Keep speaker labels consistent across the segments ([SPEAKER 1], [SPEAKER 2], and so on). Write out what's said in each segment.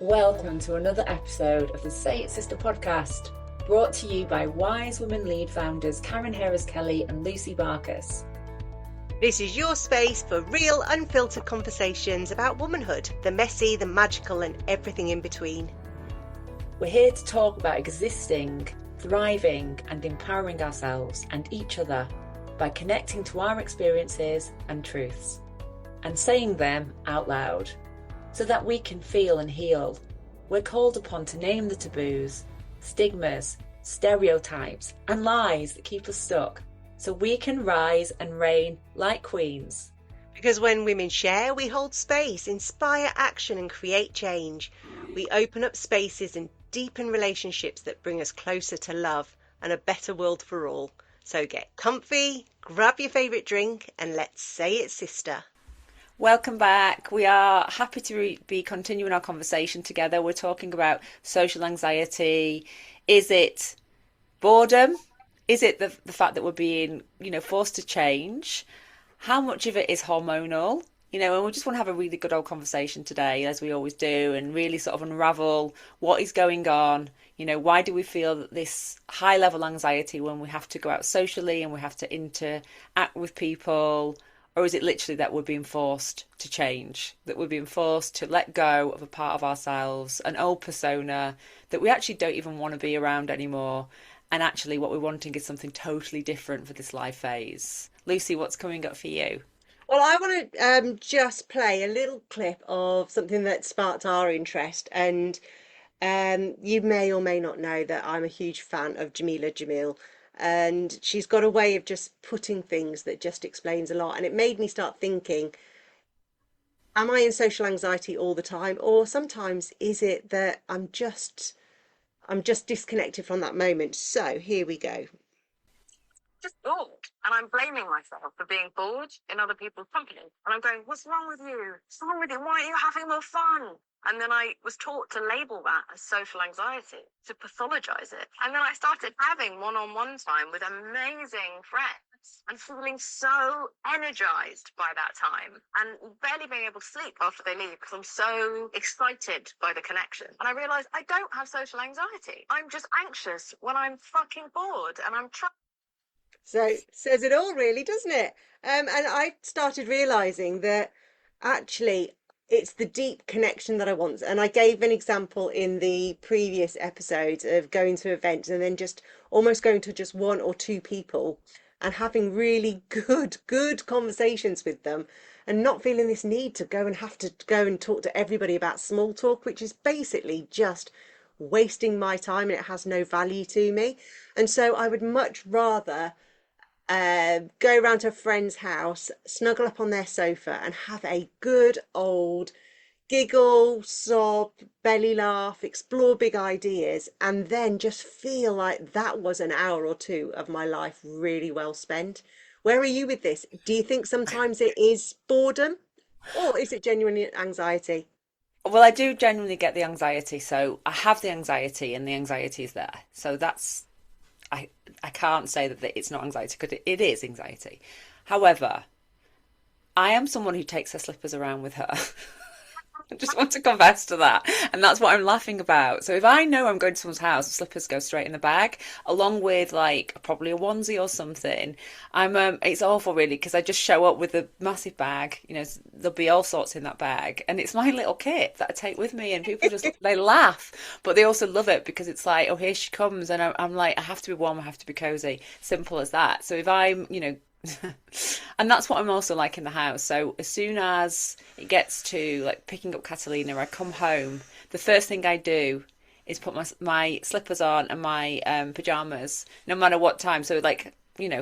[SPEAKER 1] Welcome to another episode of the Say It Sister podcast, brought to you by Wise Women Lead founders Karen Harris-Kelly and Lucy Barkus.
[SPEAKER 2] This is your space for real, unfiltered conversations about womanhood, the messy, the magical, and everything in between.
[SPEAKER 1] We're here to talk about existing, thriving, and empowering ourselves and each other by connecting to our experiences and truths, and saying them out loud, so that we can feel and heal. We're called upon to name the taboos, stigmas, stereotypes, and lies that keep us stuck, so we can rise and reign like queens.
[SPEAKER 2] Because when women share, we hold space, inspire action, and create change. We open up spaces and deepen relationships that bring us closer to love and a better world for all. So get comfy, grab your favourite drink, and let's say it, sister.
[SPEAKER 1] Welcome back. We are happy to be continuing our conversation together. We're talking about social anxiety. Is it boredom? Is it the fact that we're being, forced to change? How much of it is hormonal? And we just want to have a really good old conversation today, as we always do, and really sort of unravel what is going on. Why do we feel this high level anxiety when we have to go out socially and we have to interact with people? Or is it literally that we're being forced to change, that we're being forced to let go of a part of ourselves, an old persona that we actually don't even want to be around anymore? And actually what we're wanting is something totally different for this life phase. Lucy, what's coming up for you?
[SPEAKER 2] Well, I want to just play a little clip of something that sparked our interest. And you may or may not know that I'm a huge fan of Jameela Jamil. And she's got a way of just putting things that just explains a lot. And it made me start thinking, am I in social anxiety all the time? Or sometimes is it that I'm just disconnected from that moment? So here we go.
[SPEAKER 3] Just bored, and I'm blaming myself for being bored in other people's company. And I'm going, what's wrong with you? What's wrong with you? Why aren't you having more fun? And then I was taught to label that as social anxiety, to pathologize it. And then I started having one-on-one time with amazing friends and feeling so energized by that time and barely being able to sleep after they leave because I'm so excited by the connection. And I realized I don't have social anxiety. I'm just anxious when I'm fucking bored and I'm trying.
[SPEAKER 2] So says it all, really, doesn't it? And I started realizing that actually it's the deep connection that I want. And I gave an example in the previous episodes of going to events and then just almost going to just one or two people and having really good conversations with them and not feeling this need to go and have to go and talk to everybody about small talk, which is basically just wasting my time and it has no value to me. And so I would much rather go around to a friend's house, snuggle up on their sofa and have a good old giggle, sob, belly laugh, explore big ideas, and then just feel like that was an hour or two of my life really well spent. Where are you with this? Do you think sometimes it is boredom or is it genuinely anxiety?
[SPEAKER 1] Well, I do genuinely get the anxiety. So I have the anxiety and the anxiety is there. So I can't say that it's not anxiety because it is anxiety. However, I am someone who takes her slippers around with her. I just want to confess to that. And that's what I'm laughing about. So if I know I'm going to someone's house, the slippers go straight in the bag, along with probably a onesie or something. It's awful really, because I just show up with a massive bag. There'll be all sorts in that bag. And it's my little kit that I take with me and people they laugh, but they also love it because it's like, oh, here she comes. And I'm like, I have to be warm, I have to be cozy. Simple as that. So if I'm, and that's what I'm also like in the house. So as soon as it gets to like picking up Catalina, I come home, the first thing I do is put my slippers on and my pajamas, no matter what time. So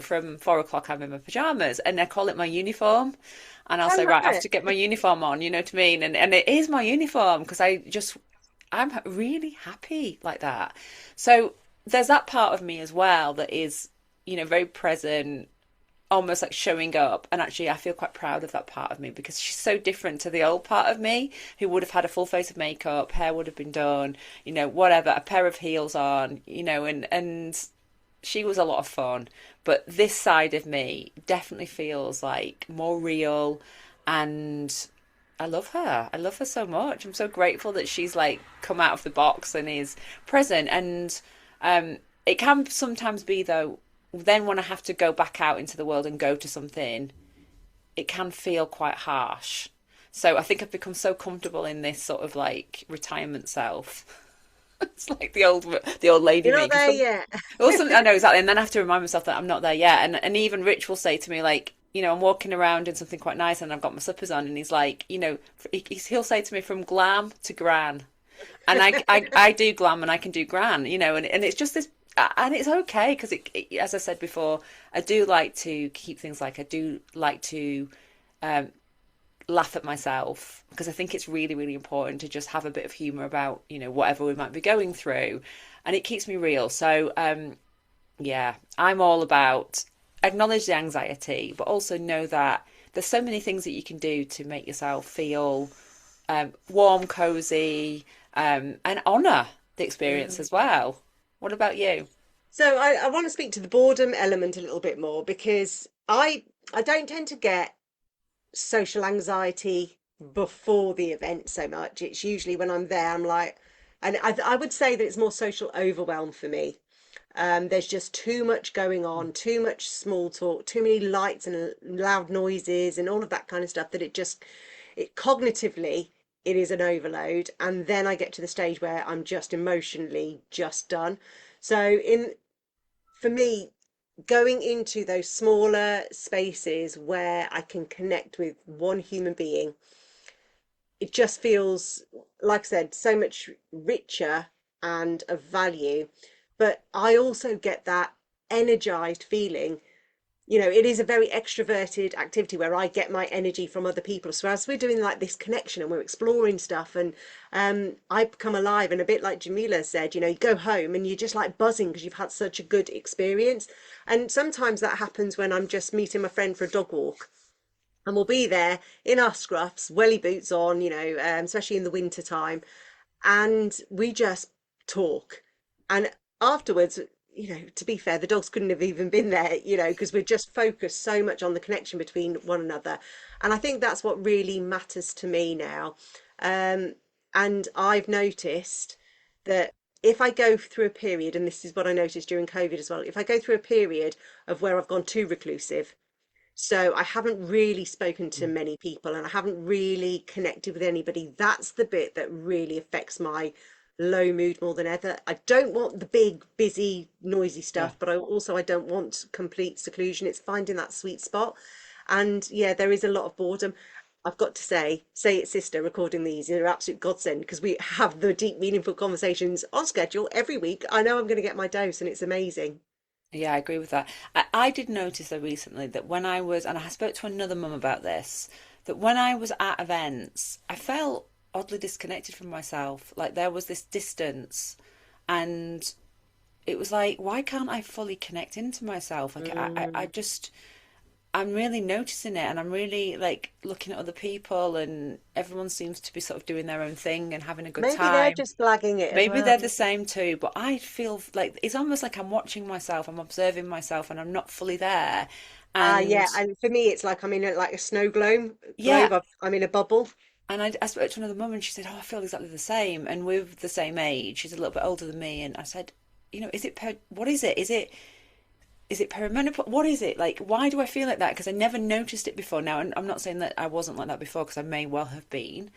[SPEAKER 1] from 4 o'clock I'm in my pajamas and I call it my uniform. And I'll say, right, I have to get my uniform on, you know what I mean? And it is my uniform because I'm really happy like that. So there's that part of me as well that is, very present, almost like showing up. And actually I feel quite proud of that part of me because she's so different to the old part of me who would have had a full face of makeup, hair would have been done, whatever, a pair of heels on, and she was a lot of fun. But this side of me definitely feels like more real and I love her. I love her so much. I'm so grateful that she's like come out of the box and is present. And it can sometimes be though, then when I have to go back out into the world and go to something, it can feel quite harsh. So I think I've become so comfortable in this sort of like retirement self. It's like the old lady
[SPEAKER 2] You're
[SPEAKER 1] me.
[SPEAKER 2] not there yet.
[SPEAKER 1] I know exactly, and then I have to remind myself that I'm not there yet. And even Rich will say to me like, I'm walking around in something quite nice, and I've got my slippers on, and he's like, he'll say to me from glam to gran, and I do glam and I can do gran, and it's just this, and it's okay because as I said before, I do like to keep things like I do like to um, laugh at myself because I think it's really, really important to just have a bit of humour about, whatever we might be going through. And it keeps me real. So, yeah, I'm all about acknowledge the anxiety, but also know that there's so many things that you can do to make yourself feel warm, cozy, and honour the experience as well. What about you?
[SPEAKER 2] So I want to speak to the boredom element a little bit more because I don't tend to get social anxiety before the event so much. It's usually when I'm there, I'm like, and I would say that it's more social overwhelm for me. There's just too much going on, too much small talk, too many lights and loud noises and all of that kind of stuff that it cognitively, it is an overload. And then I get to the stage where I'm just emotionally just done. So for me, going into those smaller spaces where I can connect with one human being, it just feels, like I said, so much richer and of value. But I also get that energized feeling. It is a very extroverted activity where I get my energy from other people. So as we're doing like this connection and we're exploring stuff, and I become alive, and a bit like Jameela said, you go home and you're just like buzzing because you've had such a good experience. And sometimes that happens when I'm just meeting my friend for a dog walk, and we'll be there in our scruffs, welly boots on, especially in the winter time, and we just talk. And afterwards, to be fair, the dogs couldn't have even been there, because we're just focused so much on the connection between one another. And I think that's what really matters to me now. Um, and I've noticed that if I go through a period, and this is what I noticed during COVID as well, if I go through a period of where I've gone too reclusive, so I haven't really spoken to many people and I haven't really connected with anybody. That's the bit that really affects my low mood more than ever. I don't want the big, busy, noisy
[SPEAKER 1] Yeah.
[SPEAKER 2] stuff, but I don't want complete seclusion. It's finding that sweet spot. And yeah, there is a lot of boredom. I've got to say it, sister, recording these, you're an absolute godsend because we have the deep, meaningful conversations on schedule every week. I know I'm going to get my dose and it's amazing.
[SPEAKER 1] Yeah, I agree with that. I did notice though recently that when I was, and I spoke to another mum about this, that when I was at events, I felt oddly disconnected from myself. Like there was this distance, and it was like, why can't I fully connect into myself? Like I
[SPEAKER 2] Mm.
[SPEAKER 1] just, I'm really noticing it, and I'm really like looking at other people, and everyone seems to be sort of doing their own thing and having a good
[SPEAKER 2] Maybe they're
[SPEAKER 1] time.
[SPEAKER 2] just flagging it as
[SPEAKER 1] Maybe
[SPEAKER 2] well.
[SPEAKER 1] they're the same too, but I feel like it's almost like I'm watching myself, I'm observing myself, and I'm not fully there.
[SPEAKER 2] Yeah,
[SPEAKER 1] And
[SPEAKER 2] and for me, it's like I'm in like a snow globe.
[SPEAKER 1] yeah,
[SPEAKER 2] I'm in a bubble.
[SPEAKER 1] and I spoke to another mum, and she said, "Oh, I feel exactly the same." And we're the same age. She's a little bit older than me, and I said, is it what is it? Is it perimenopause? What is it? Like, why do I feel like that? Because I never noticed it before now, and I'm not saying that I wasn't like that before, because I may well have been.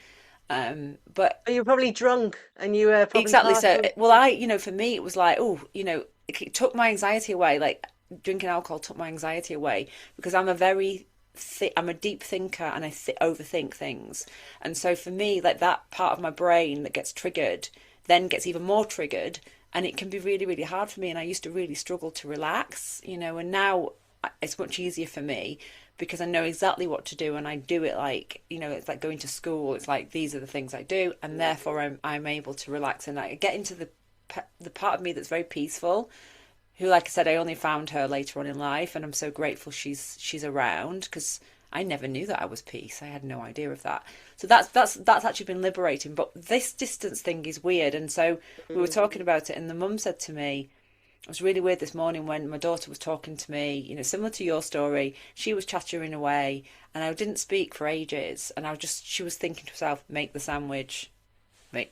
[SPEAKER 1] But
[SPEAKER 2] You were probably drunk and you were probably
[SPEAKER 1] exactly. So,
[SPEAKER 2] partial.
[SPEAKER 1] well, for me, it was like, oh, it took my anxiety away. Like drinking alcohol took my anxiety away because I'm a deep thinker and I overthink things. And so for me, like that part of my brain that gets triggered then gets even more triggered, and it can be really, really hard for me. And I used to really struggle to relax, and now it's much easier for me because I know exactly what to do and I do it like, it's like going to school. It's like these are the things I do, and therefore I'm able to relax and I get into the part of me that's very peaceful, who, like I said, I only found her later on in life, and I'm so grateful she's around because I never knew that I was peace. I had no idea of that. So that's actually been liberating. But this distance thing is weird, and so we were
[SPEAKER 2] Mm.
[SPEAKER 1] talking about it, and the mum said to me, it was really weird this morning when my daughter was talking to me, similar to your story. She was chattering away and I didn't speak for ages. And she was thinking to herself, make the sandwich,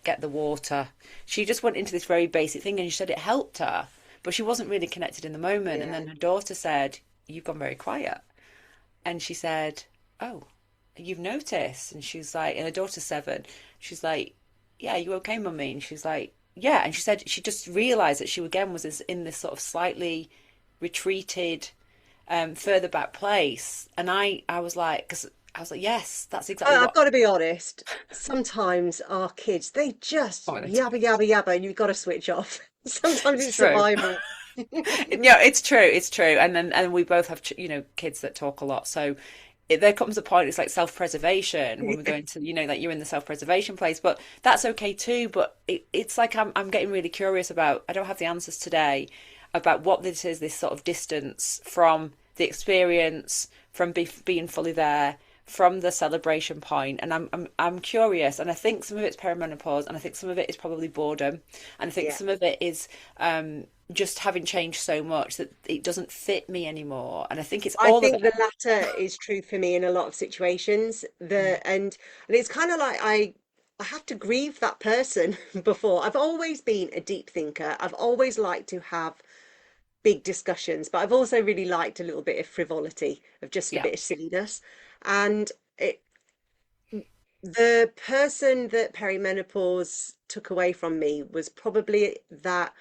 [SPEAKER 1] get the water. She just went into this very basic thing and she said it helped her, but she wasn't really connected in the moment. And
[SPEAKER 2] Yeah.
[SPEAKER 1] then her daughter said, you've gone very quiet. And she said, oh, you've noticed? And she's like, and her daughter's 7. She's like, yeah, you okay, mummy? And she's like, yeah. And she said she just realised that she again was in this sort of slightly retreated, further back place. And I was like, because I was like, yes, that's exactly
[SPEAKER 2] I've
[SPEAKER 1] what.
[SPEAKER 2] got to be honest. Sometimes our kids, they just
[SPEAKER 1] Oh,
[SPEAKER 2] yabba yabba yabba, and you've got to switch off. Sometimes
[SPEAKER 1] it's
[SPEAKER 2] it's
[SPEAKER 1] true.
[SPEAKER 2] survival.
[SPEAKER 1] Yeah, it's true. It's true. And we both have kids that talk a lot. So there comes a point. It's like self-preservation when we go into like you're in the self-preservation place. But that's okay too. But it's like I'm getting really curious about. I don't have the answers today about what this is. This sort of distance from the experience, from being fully there, from the celebration point. And I'm curious. And I think some of it's perimenopause, and I think some of it is probably boredom, and I think
[SPEAKER 2] Yeah.
[SPEAKER 1] some of it is just having changed so much that it doesn't fit me anymore. And I think it's
[SPEAKER 2] I
[SPEAKER 1] all of
[SPEAKER 2] think
[SPEAKER 1] it.
[SPEAKER 2] the latter is true for me in a lot of situations. And it's kind of like I have to grieve that person before. I've always been a deep thinker. I've always liked to have big discussions, but I've also really liked a little bit of frivolity, of just a
[SPEAKER 1] Yeah,
[SPEAKER 2] bit of silliness. And the person that perimenopause took away from me was probably that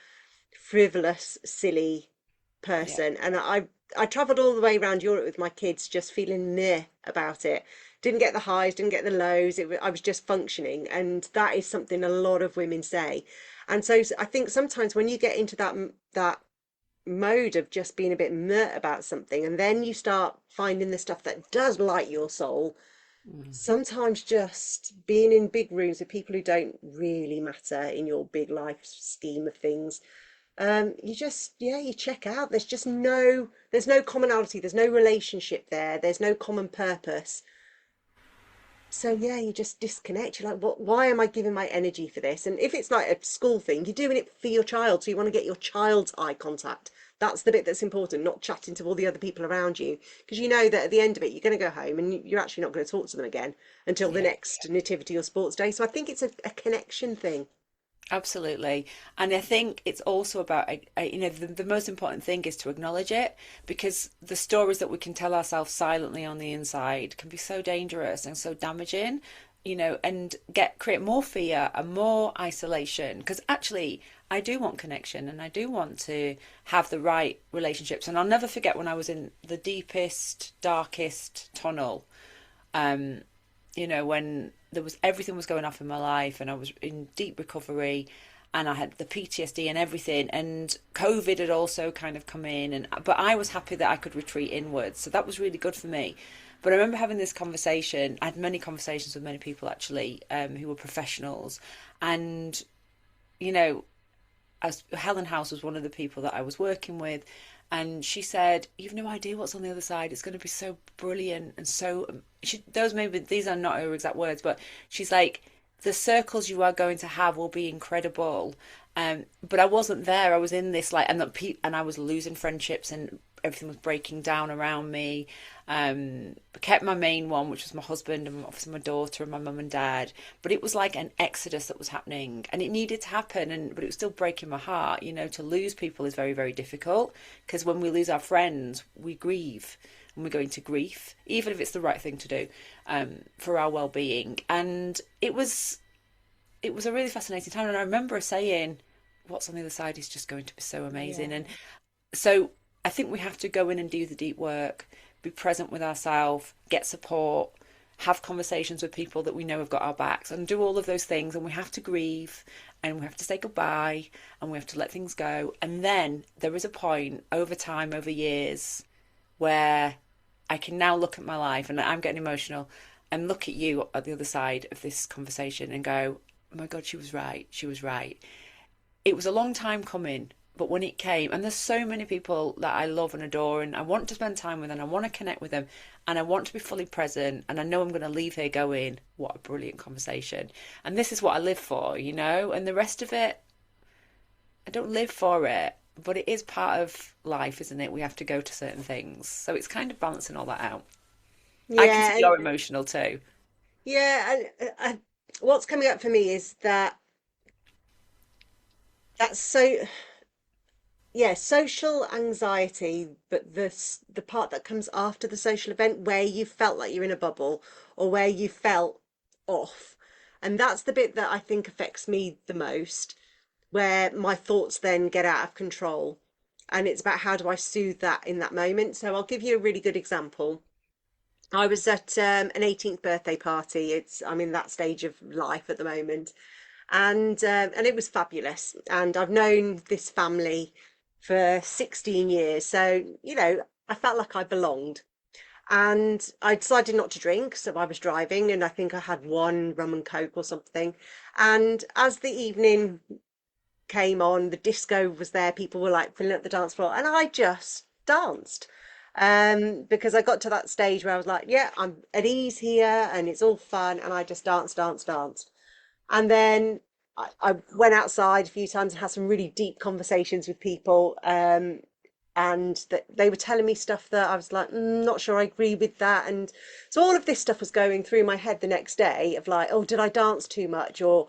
[SPEAKER 2] frivolous, silly
[SPEAKER 1] yeah,
[SPEAKER 2] person. And I travelled all the way around Europe with my kids, just feeling meh about it. Didn't get the highs, didn't get the lows. I was just functioning, and that is something a lot of women say. And so I think sometimes when you get into that mode of just being a bit meh about something, and then you start finding the stuff that does light your soul,
[SPEAKER 1] mm,
[SPEAKER 2] sometimes just being in big rooms with people who don't really matter in your big life scheme of things, you just, yeah, you check out. There's no commonality, there's no relationship there, there's no common purpose. So yeah, you just disconnect. You're like, what, why am I giving my energy for this? And if it's like a school thing, you're doing it for your child, so you want to get your child's eye contact. That's the bit that's important, not chatting to all the other people around you, because you know that at the end of it, you're going to go home and you're actually not going to talk to them again until the
[SPEAKER 1] yeah.
[SPEAKER 2] next nativity or sports day. So I think it's a connection thing.
[SPEAKER 1] Absolutely. And I think it's also about, the most important thing is to acknowledge it, because the stories that we can tell ourselves silently on the inside can be so dangerous and so damaging, and create more fear and more isolation. Because actually, I do want connection and I do want to have the right relationships. And I'll never forget when I was in the deepest, darkest tunnel, um, when there was everything was going off in my life and I was in deep recovery and I had the PTSD and everything, and COVID had also kind of come in, but I was happy that I could retreat inwards. So that was really good for me. But I remember having this conversation. I had many conversations with many people actually, who were professionals, and you know Helen House was one of the people that I was working with, and she said, "You've no idea what's on the other side. It's going to be so brilliant and so." Those maybe these are not her exact words, but she's like, "The circles you are going to have will be incredible." But I wasn't there. I was in this like, and I was losing friendships and everything was breaking down around me. I kept my main one, which was my husband and obviously my daughter and my mum and dad. But it was like an exodus that was happening, and it needed to happen. But it was still breaking my heart. To lose people is very, very difficult, because when we lose our friends, we grieve and we go into grief, even if it's the right thing to do, for our well-being. And it was a really fascinating time. And I remember saying, what's on the other side is just going to be so amazing.
[SPEAKER 2] Yeah.
[SPEAKER 1] And so I think we have to go in and do the deep work, be present with ourselves, get support, have conversations with people that we know have got our backs, and do all of those things. And we have to grieve, and we have to say goodbye, and we have to let things go. And then there is a point over time, over years, where I can now look at my life, and I'm getting emotional, and look at you at the other side of this conversation and go, oh my God, she was right. She was right. It was a long time coming, but when it came, and there's so many people that I love and adore, and I want to spend time with, and I want to connect with them, and I want to be fully present, and I know I'm going to leave here going, what a brilliant conversation. And this is what I live for, and the rest of it, I don't live for it. but it is part of life, isn't it? We have to go to certain things. So it's kind of balancing all that out. I can see
[SPEAKER 2] Yeah, and
[SPEAKER 1] you're emotional too.
[SPEAKER 2] yeah, and what's coming up for me is that that's so yeah, social anxiety, but the part that comes after the social event where you felt like you're in a bubble or where you felt off. And that's the bit that I think affects me the most, where my thoughts then get out of control. And it's about how do I soothe that in that moment. So I'll give you a really good example. I was at an 18th birthday party. I'm in that stage of life at the moment, and it was fabulous. And I've known this family for 16 years, so I felt like I belonged. And I decided not to drink, so I was driving, and I think I had one rum and coke or something. And as the evening came on, the disco was there, people were like filling up the dance floor, and I just danced. Because I got to that stage where I was like, yeah, I'm at ease here and it's all fun, and I just danced, danced, danced. And then I went outside a few times and had some really deep conversations with people. And that they were telling me stuff that I was like, not sure I agree with that. And so all of this stuff was going through my head the next day of like, oh, did I dance too much? Or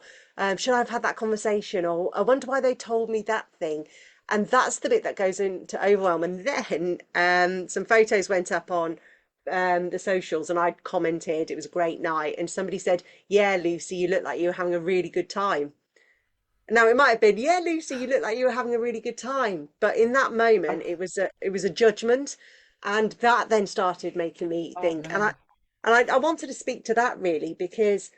[SPEAKER 2] should I have had that conversation? Or I wonder why they told me that thing. And that's the bit that goes into overwhelm. And then some photos went up on the socials, and I'd commented it was a great night, and somebody said, yeah, Lucy, you look like you were having a really good time. Now it might have been, yeah, Lucy, you look like you were having a really good time, but in that moment it was a judgment, and that then started making me
[SPEAKER 1] Oh
[SPEAKER 2] think. And I
[SPEAKER 1] no.
[SPEAKER 2] and I wanted to speak to that really, because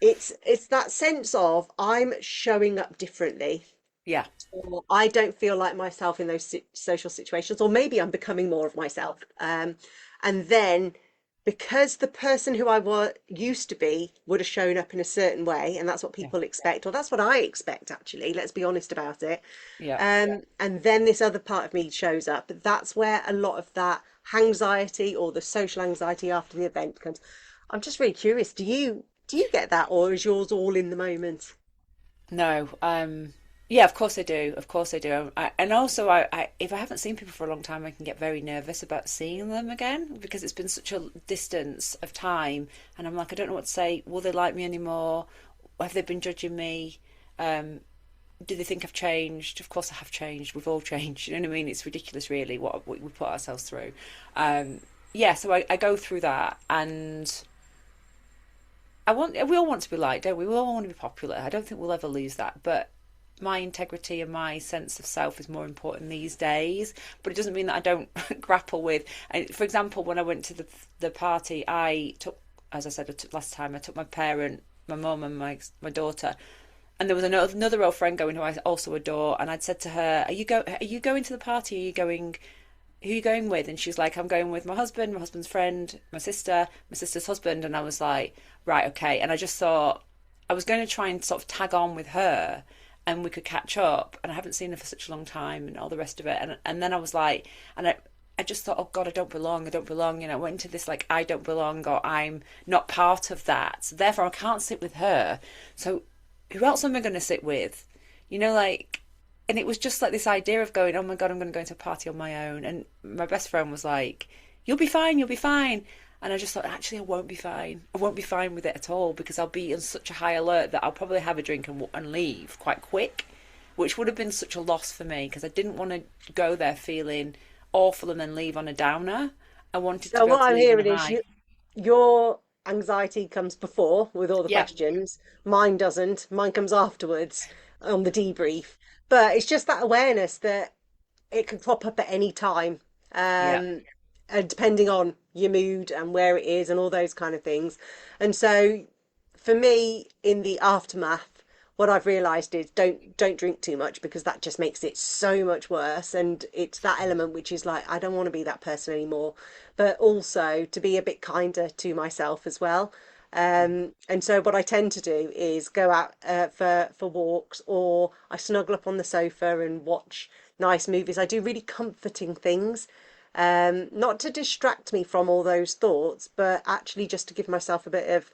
[SPEAKER 2] it's that sense of I'm showing up differently,
[SPEAKER 1] Yeah.
[SPEAKER 2] or I don't feel like myself in those social situations, or maybe I'm becoming more of myself. And then because the person who I was used to be would have shown up in a certain way, and that's what
[SPEAKER 1] Yeah.
[SPEAKER 2] people expect, or that's what I expect, actually, let's be honest about it.
[SPEAKER 1] Yeah.
[SPEAKER 2] And then this other part of me shows up. But that's where a lot of that anxiety or the social anxiety after the event comes. I'm just really curious, do you get that, or is yours all in the moment?
[SPEAKER 1] No. Yeah, of course I do. Of course I do. And also, if I haven't seen people for a long time, I can get very nervous about seeing them again because it's been such a distance of time, and I'm like, I don't know what to say. Will they like me anymore? Have they been judging me? Um, do they think I've changed? Of course I have changed. We've all changed. You know what I mean? It's ridiculous, really, what we put ourselves through. Um, yeah, so I go through that, and we all want to be liked, don't we? We all want to be popular. I don't think we'll ever lose that. But my integrity and my sense of self is more important these days. But it doesn't mean that I don't grapple with. And for example, when I went to the party, I took, as I said last time, I took my parent, my mum, and my daughter. And there was another old friend going who I also adore. And I'd said to her, Are you going to the party? Are you going? Who are you going with? And she was like, I'm going with my husband, my husband's friend, my sister's husband. And I was like, right, okay. And I just thought I was going to try and sort of tag on with her and we could catch up. And I haven't seen her for such a long time and all the rest of it. And then I was like, I just thought, oh God, I don't belong. I don't belong. You know, I went into this like, I don't belong, or I'm not part of that. So therefore, I can't sit with her. So who else am I going to sit with? You know, like, and it was just like this idea of going, oh my God, I'm going to go to a party on my own. And my best friend was like, you'll be fine, you'll be fine. And I just thought, actually, I won't be fine. I won't be fine with it at all because I'll be on such a high alert that I'll probably have a drink and leave quite quick, which would have been such a loss for me because I didn't want to go there feeling awful and then leave on a downer. I wanted to
[SPEAKER 2] So
[SPEAKER 1] be able
[SPEAKER 2] what
[SPEAKER 1] to
[SPEAKER 2] I'm
[SPEAKER 1] leave on a
[SPEAKER 2] hearing is
[SPEAKER 1] high.
[SPEAKER 2] your anxiety comes before with all the
[SPEAKER 1] Yeah,
[SPEAKER 2] questions. Mine doesn't. Mine comes afterwards on the debrief. But it's just that awareness that it can crop up at any time,
[SPEAKER 1] yeah,
[SPEAKER 2] um, and depending on your mood and where it is and all those kind of things. And so for me, in the aftermath, what I've realised is don't drink too much, because that just makes it so much worse. And it's that element which is like, I don't want to be that person anymore, but also to be a bit kinder to myself as well. And so what I tend to do is go out for walks, or I snuggle up on the sofa and watch nice movies. I do really comforting things, not to distract me from all those thoughts, but actually just to give myself a bit of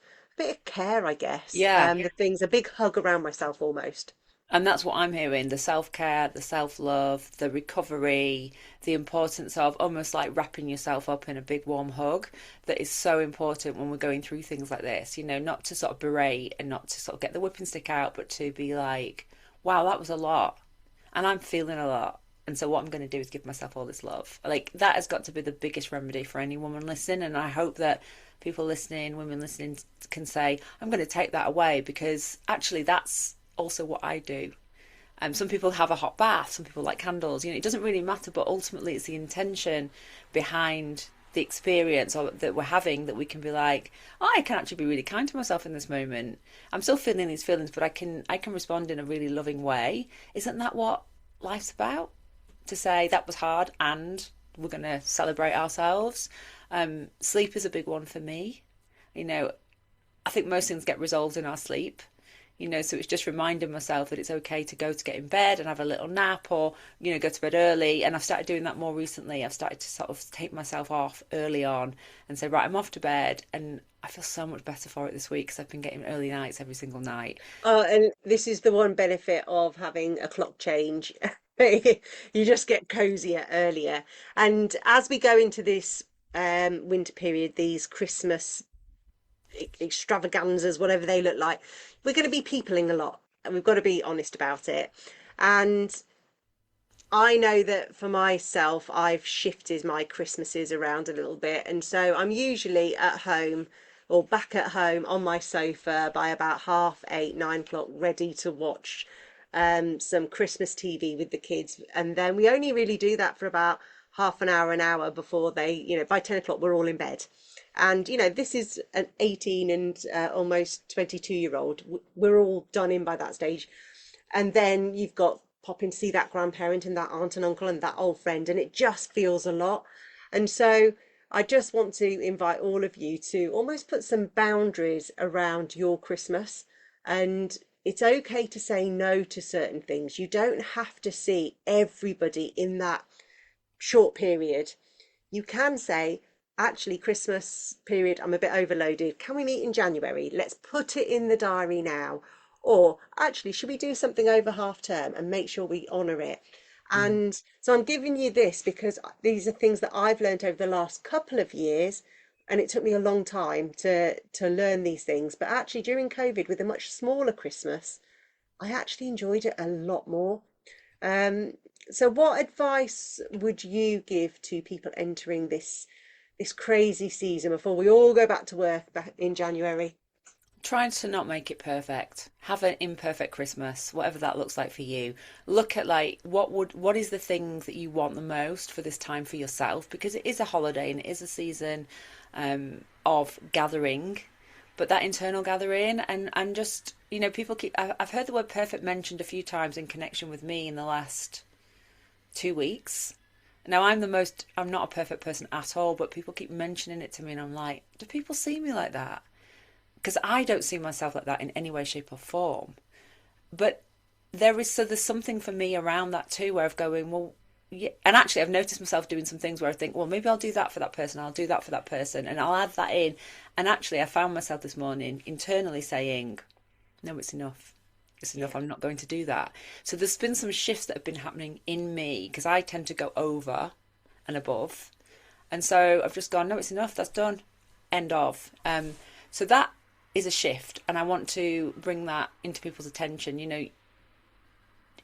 [SPEAKER 2] care, I guess.
[SPEAKER 1] yeah.
[SPEAKER 2] The things, a big hug around myself almost.
[SPEAKER 1] And that's what I'm hearing, the self-care, the self-love, the recovery, the importance of almost like wrapping yourself up in a big warm hug that is so important when we're going through things like this, not to sort of berate and not to sort of get the whipping stick out, but to be like, wow, that was a lot. And I'm feeling a lot. And so what I'm going to do is give myself all this love. Like that has got to be the biggest remedy for any woman listening. And I hope that people listening, women listening can say, I'm going to take that away because actually that's also what I do. Some people have a hot bath, some people like candles. It doesn't really matter, but ultimately it's the intention behind the experience or that we're having that we can be like, oh, I can actually be really kind to myself in this moment. I'm still feeling these feelings, but I can respond in a really loving way. Isn't that what life's about? To say that was hard and we're going to celebrate ourselves. Sleep is a big one for me. I think most things get resolved in our sleep. So it's just reminding myself that it's okay to go to get in bed and have a little nap or, go to bed early. And I've started doing that more recently. I've started to sort of take myself off early on and say, right, I'm off to bed. And I feel so much better for it this week because I've been getting early nights every single night.
[SPEAKER 2] Oh, and this is the one benefit of having a clock change. You just get cozier earlier. And as we go into this winter period, these Christmas extravaganzas, whatever they look like, we're going to be peopling a lot, and we've got to be honest about it. And I know that for myself, I've shifted my Christmases around a little bit. And so I'm usually at home or back at home on my sofa by about 8:30, 9 o'clock, ready to watch some Christmas TV with the kids. And then we only really do that for about half an hour before they, by 10 o'clock, we're all in bed. And, this is an 18 and almost 22-year-old. We're all done in by that stage. And then you've got pop in to see that grandparent and that aunt and uncle and that old friend, and it just feels a lot. And so I just want to invite all of you to almost put some boundaries around your Christmas. And it's okay to say no to certain things. You don't have to see everybody in that short period. You can say, actually, Christmas period, I'm a bit overloaded. Can we meet in January? Let's put it in the diary now. Or actually, should we do something over half term and make sure we honour it?
[SPEAKER 1] Mm.
[SPEAKER 2] And so I'm giving you this because these are things that I've learned over the last couple of years. And it took me a long time to learn these things. But actually, during COVID, with a much smaller Christmas, I actually enjoyed it a lot more. Um, so what advice would you give to people entering this crazy season before we all go back to work back in January?
[SPEAKER 1] Trying to not make it perfect. Have an imperfect Christmas, whatever that looks like for you. Look at like what is the thing that you want the most for this time for yourself, because it is a holiday and it is a season of gathering, but that internal gathering and just people keep. I've heard the word perfect mentioned a few times in connection with me in the last 2 weeks. Now I'm not a perfect person at all, but people keep mentioning it to me and I'm like, do people see me like that? Because I don't see myself like that in any way, shape or form. But there's something for me around that too, where I'm going, well, yeah. And actually I've noticed myself doing some things where I think, well, maybe I'll do that for that person, I'll do that for that person, and I'll add that in. And actually I found myself this morning internally saying, no, it's enough. It's enough.
[SPEAKER 2] Yeah.
[SPEAKER 1] I'm not going to do that. So there's been some shifts that have been happening in me because I tend to go over and above. And so I've just gone, no, it's enough. That's done. End of. So that is a shift. And I want to bring that into people's attention.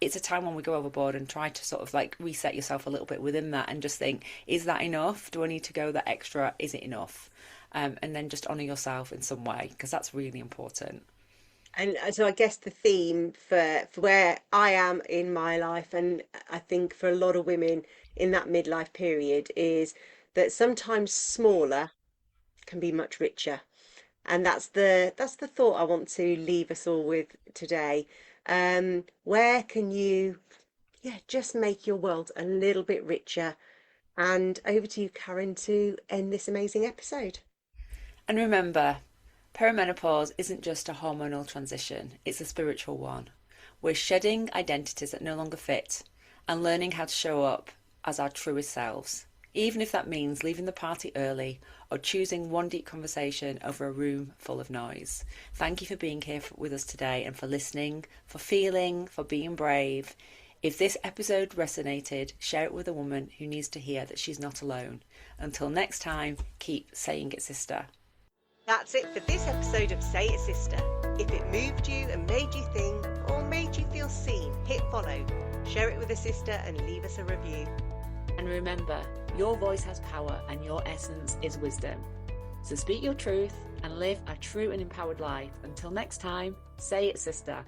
[SPEAKER 1] It's a time when we go overboard and try to sort of like reset yourself a little bit within that and just think, is that enough? Do I need to go that extra? Is it enough? And then just honour yourself in some way, because that's really important.
[SPEAKER 2] And so I guess the theme for where I am in my life, and I think for a lot of women in that midlife period, is that sometimes smaller can be much richer. And that's the thought I want to leave us all with today. Where can you, yeah, just make your world a little bit richer? And over to you, Karen, to end this amazing episode.
[SPEAKER 1] And remember, perimenopause isn't just a hormonal transition, it's a spiritual one. We're shedding identities that no longer fit and learning how to show up as our truest selves. even if that means leaving the party early or choosing one deep conversation over a room full of noise. Thank you for being here with us today and for listening, for feeling, for being brave. If this episode resonated, share it with a woman who needs to hear that she's not alone. Until next time, keep saying it, sister.
[SPEAKER 2] That's it for this episode of Say It Sister. If it moved you and made you think or made you feel seen, hit follow, share it with a sister and leave us a review.
[SPEAKER 1] And remember, your voice has power and your essence is wisdom. So speak your truth and live a true and empowered life. Until next time, say it, sister.